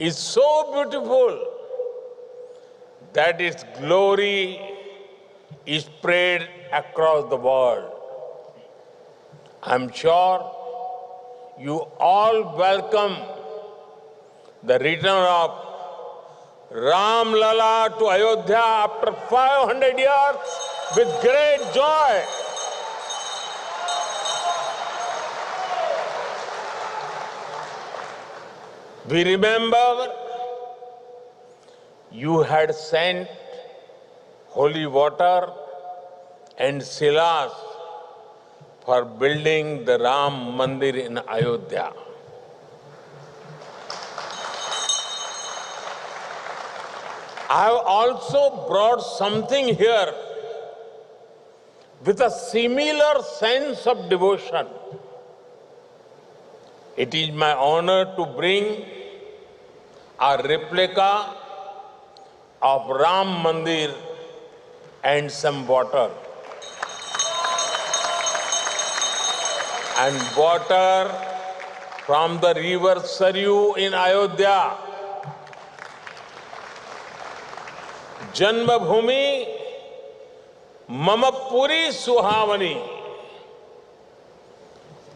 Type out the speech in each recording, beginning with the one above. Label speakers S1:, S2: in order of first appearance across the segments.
S1: is so beautiful that its glory is spread across the world. I'm sure you all welcome the return of Ram Lala to Ayodhya after 500 years with great joy. We remember you had sent holy water and silas for building the Ram Mandir in Ayodhya. I have also brought something here with a similar sense of devotion. It is my honor to bring a replica of Ram Mandir and some water. And water from the river Saryu in Ayodhya. जन्मभूमि मम पुरी सुहावनी,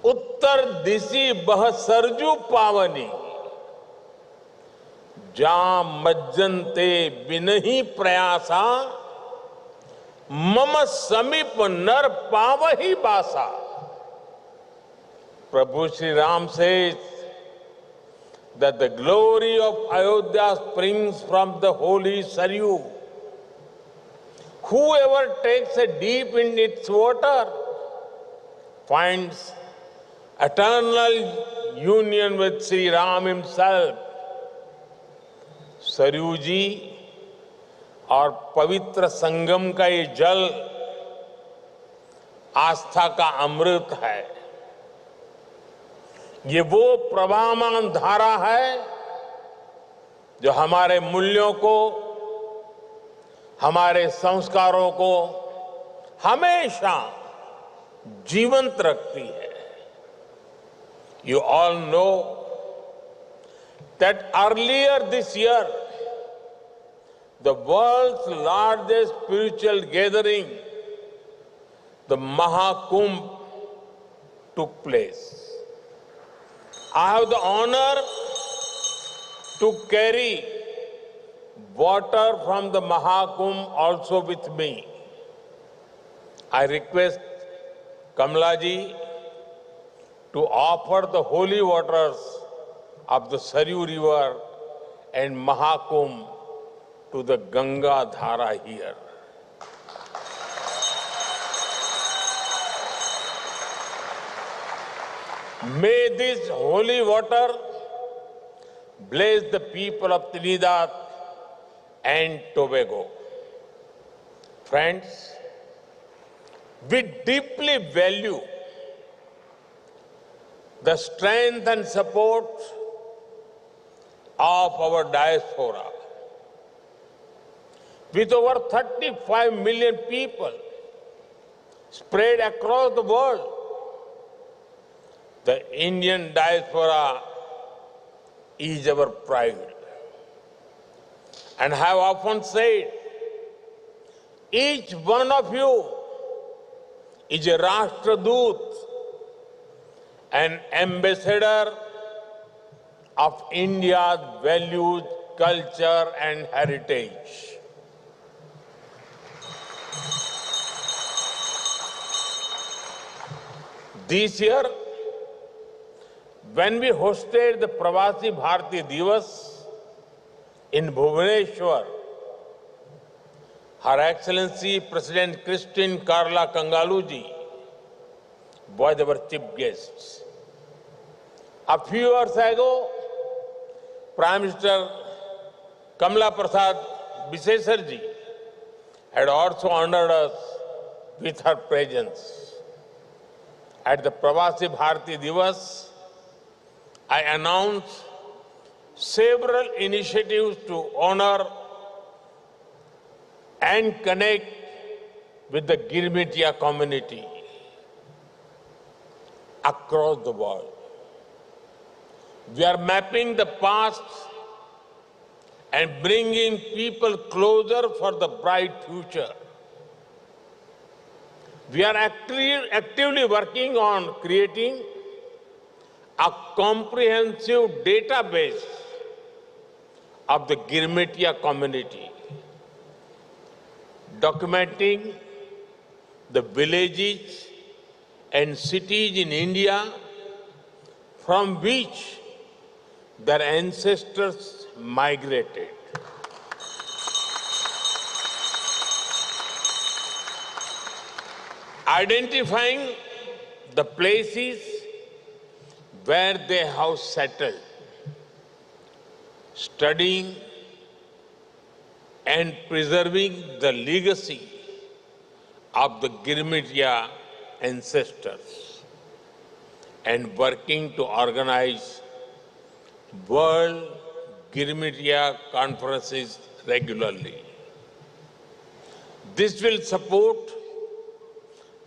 S1: उत्तर दिशि बह सरजू पावनी, जा मज्जनते बिनहि प्रयासा, मम समीप नर पावहि बासा. Prabhu Sri Ram says that the glory of Ayodhya springs from the holy Saryu. Whoever takes a dip in its water finds eternal union with Sri Ram himself. Saryu जी और पवित्र संगम का ये जल आस्था का अमृत है. ये वो प्रवाहमान धारा है जो हमारे मूल्यों को, हमारे संस्कारों को हमेशा जीवंत रखती है. You all know that earlier this year, the world's largest spiritual gathering, the Mahakumbh, took place. I have the honor to carry water from the Mahakumbh also with me. I request Kamala ji to offer the holy waters of the Saryu river and Mahakumbh to the Ganga Dhara here. May this holy water bless the people of Trinidad and Tobago. Friends, we deeply value the strength and support of our diaspora. With over 35 million people spread across the world, the Indian diaspora is our pride. And I have often said, each one of you is a Rashtradoot, an ambassador of India's values, culture, and heritage. This year, when we hosted the Pravasi Bharatiya Divas in Bhubaneswar, Her Excellency President Christine Karla Kangaluji was our chief guest. A few years ago, Prime Minister Kamala Prasad Bisesarji had also honored us with her presence. At the Pravasi Bharatiya Divas, I announced several initiatives to honor and connect with the Girmitiya community across the world. We are mapping the past and bringing people closer for the bright future. We are actively working on creating a comprehensive database of the Girmetia community, documenting the villages and cities in India from which their ancestors migrated. Identifying the places where they have settled, studying and preserving the legacy of the Girmetia ancestors, and working to organize World Girmetia conferences regularly. This will support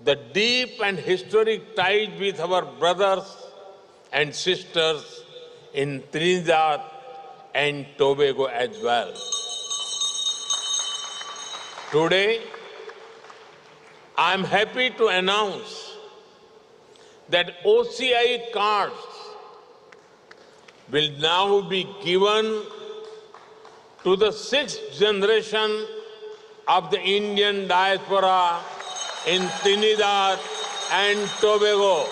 S1: the deep and historic ties with our brothers and sisters in Trinidad and Tobago as well. Today, I am happy to announce that OCI cards will now be given to the sixth generation of the Indian diaspora in Trinidad and Tobago.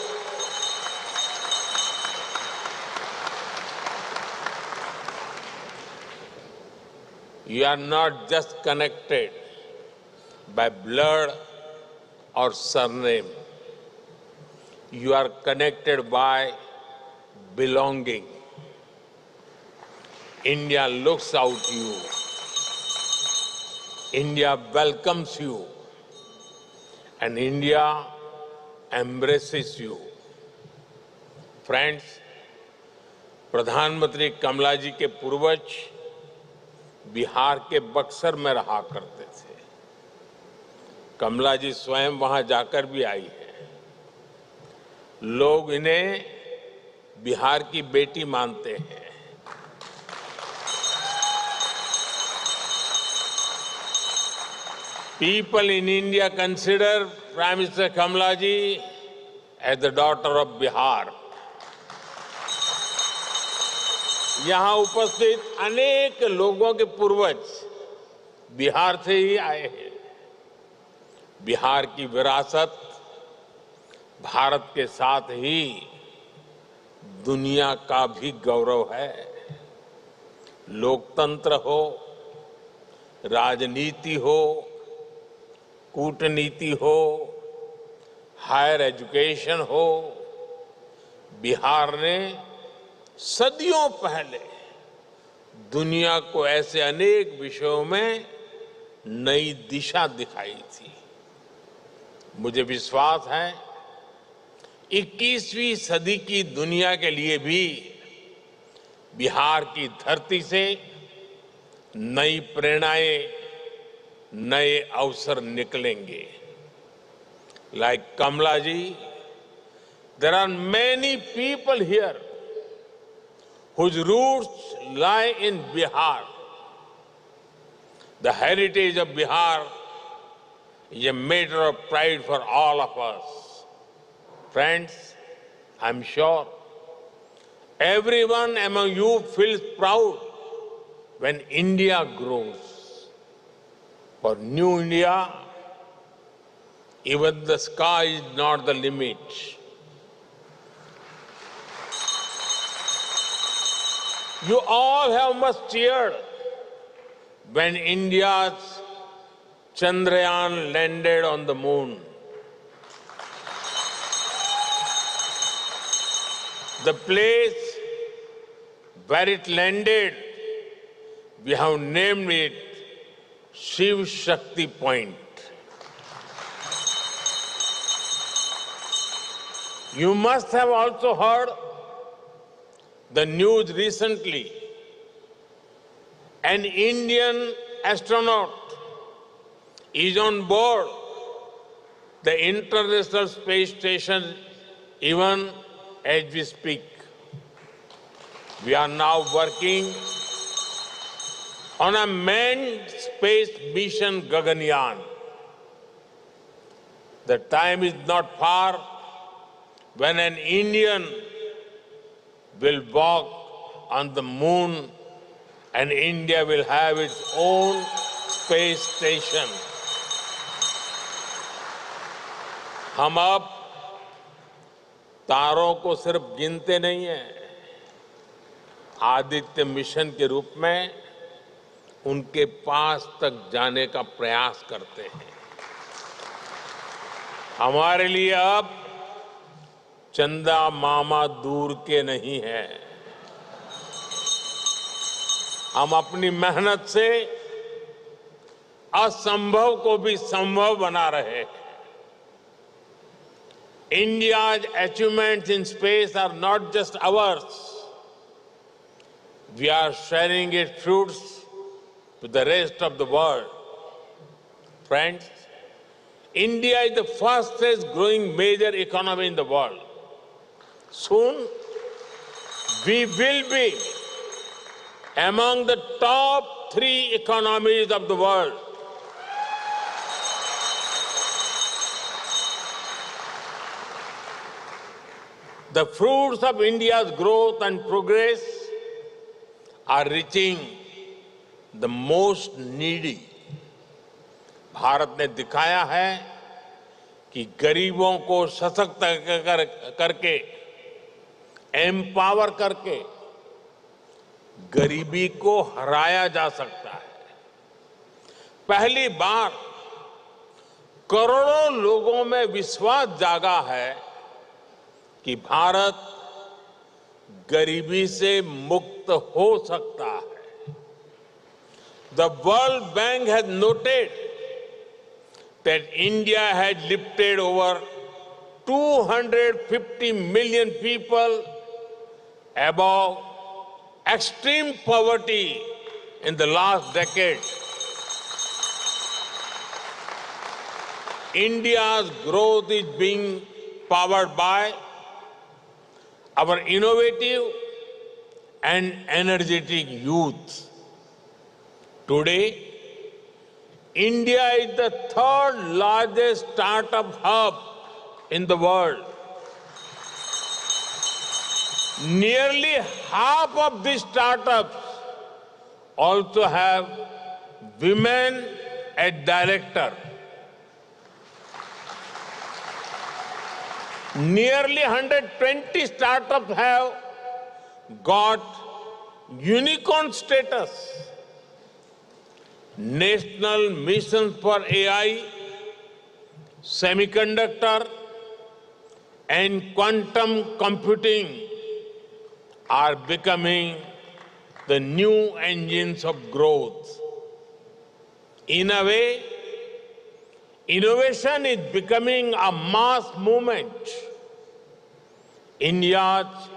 S1: You are not just connected by blood or surname. You are connected by belonging. India looks out to you. India welcomes you. And India embraces you. Friends, प्रधानमंत्री कमला जी के पूर्वज बिहार के बक्सर में रहा करते थे। कमला जी स्वयं वहां जाकर भी आई है। लोग इन्हें बिहार की बेटी मानते हैं। People in India consider Prime Minister Kamala ji as the daughter of Bihar. यहाँ उपस्थित अनेक लोगों के पूर्वज बिहार से ही आए हैं। बिहार की विरासत भारत के साथ ही दुनिया का भी गौरव है। लोकतंत्र हो, राजनीति हो, कूटनीति हो, हायर एजुकेशन हो, बिहार ने सदियों पहले दुनिया को ऐसे अनेक विषयों में नई दिशा दिखाई थी। मुझे विश्वास है 21वीं सदी की दुनिया के लिए भी बिहार की धरती से नई प्रेरणाएं, नए अवसर निकलेंगे। Like Kamala ji, there are many people here whose roots lie in Bihar. The heritage of Bihar is a matter of pride for all of us. Friends, I'm sure everyone among you feels proud when India grows. For New India, even the sky is not the limit. You all have much cheered when India's Chandrayaan landed on the moon. The place where it landed, we have named it Shiv Shakti Point. You must have also heard the news recently. An Indian astronaut is on board the International Space Station even as we speak. We are now working on a manned space mission Gaganyaan. The time is not far when an Indian will walk on the moon and India will have its own space station. हम अब तारों को सिर्फ गिनते नहीं हैं, Aditya mission के रूप में उनके पास तक जाने का प्रयास करते हैं। हमारे लिए अब चंदा मामा दूर के नहीं है। हम अपनी मेहनत से असंभव को भी संभव बना रहे हैं। India's achievements in space are not just ours. We are sharing its fruits with the rest of the world. Friends, India is the fastest growing major economy in the world. Soon, we will be among the top 3 economies of the world. The fruits of India's growth and progress are reaching the most needy. Bharat ने दिखाया है कि गरीबों को सशक्त करके, empower करके गरीबी को हराया जा सकता है। पहली बार करोड़ों लोगों में विश्वास जागा है कि भारत गरीबी से मुक्त हो सकता है। The World Bank has noted that India had lifted over 250 million people above extreme poverty in the last decade. India's growth is being powered by our innovative and energetic youth. Today, India is the 3rd largest startup hub in the world. Nearly half of these startups also have women as director. Nearly 120 startups have got unicorn status. National missions for AI, semiconductor, and quantum computing are becoming the new engines of growth. In a way, innovation is becoming a mass movement. India's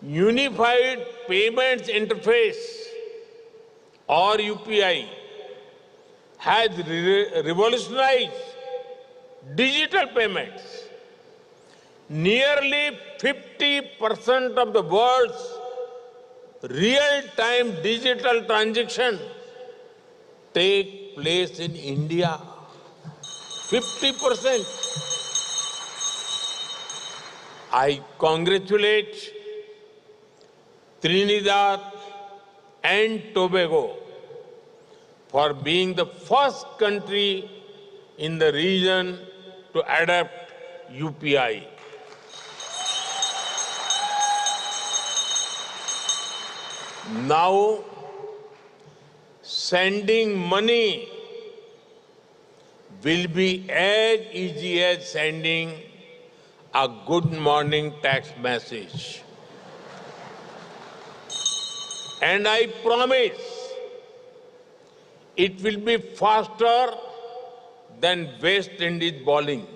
S1: Unified Payments Interface, or UPI, has revolutionized digital payments. Nearly 50% of the world's real-time digital transactions take place in India. 50%. I congratulate Trinidad and Tobago for being the first country in the region to adopt UPI. Now, sending money will be as easy as sending a good morning text message. And I promise it will be faster than West Indies bowling.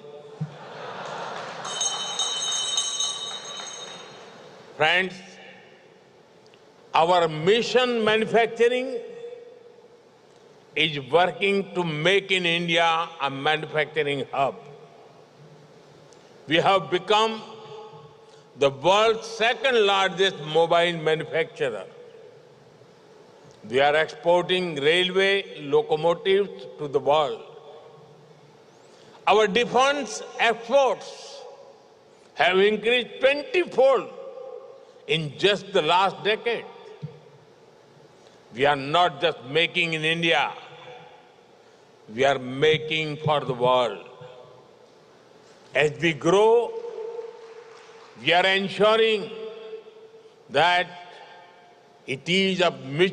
S1: Friends, our mission manufacturing is working to make in India a manufacturing hub. We have become the world's 2nd largest mobile manufacturer. We are exporting railway locomotives to the world. Our defense exports have increased 20-fold in just the last decade. We are not just making in India, we are making for the world. As we grow, we are ensuring that it is of mutual